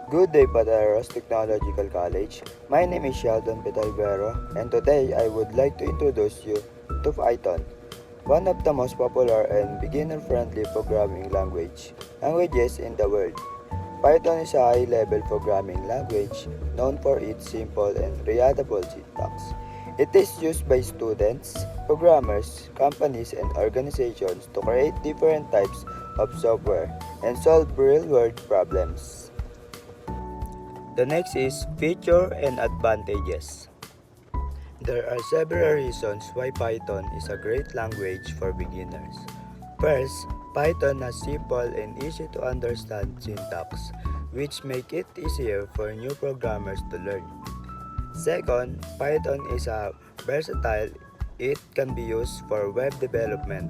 Good day, Pateros Technological College. My name is Sheldon Petalvero, and today I would like to introduce you to Python, one of the most popular and beginner-friendly programming languages in the world. Python is a high-level programming language known for its simple and reliable syntax. It is used by students, programmers, companies, and organizations to create different types of software and solve real-world problems. The next is feature and advantages. There are several reasons why Python is a great language for beginners. First, Python has simple and easy to understand syntax, which make it easier for new programmers to learn. Second, Python is a versatile. It can be used for web development,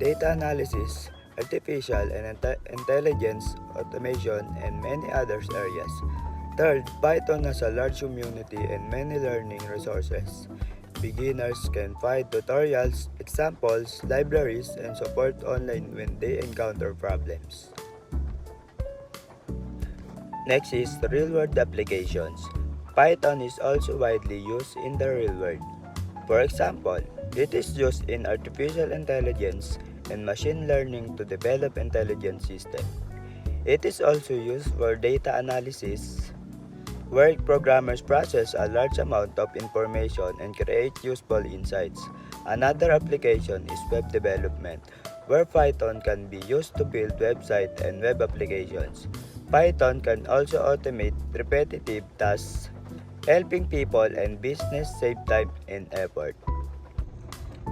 data analysis, artificial and intelligence automation, and many other areas. Third, Python has a large community and many learning resources. Beginners can find tutorials, examples, libraries, and support online when they encounter problems. Next is real-world applications. Python is also widely used in the real world. For example, it is used in artificial intelligence and machine learning to develop intelligent systems. It is also used for data analysis, where programmers process a large amount of information and create useful insights. Another application is web development, where Python can be used to build websites and web applications. Python can also automate repetitive tasks, helping people and business save time and effort.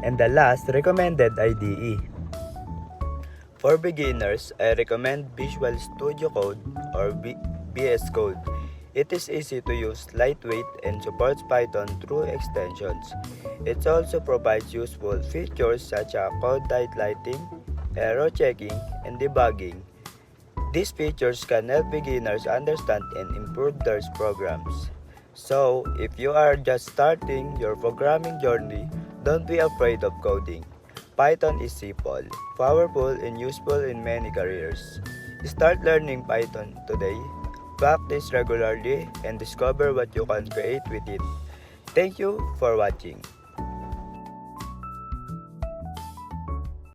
And the last, recommended IDE. For beginners, I recommend Visual Studio Code or VS Code. It is easy to use, lightweight, and supports Python through extensions. It also provides useful features such as code highlighting, error checking, and debugging. These features can help beginners understand and improve their programs. So, if you are just starting your programming journey, don't be afraid of coding. Python is simple, powerful, and useful in many careers. Start learning Python today. Practice regularly and discover what you can create with it. Thank you for watching.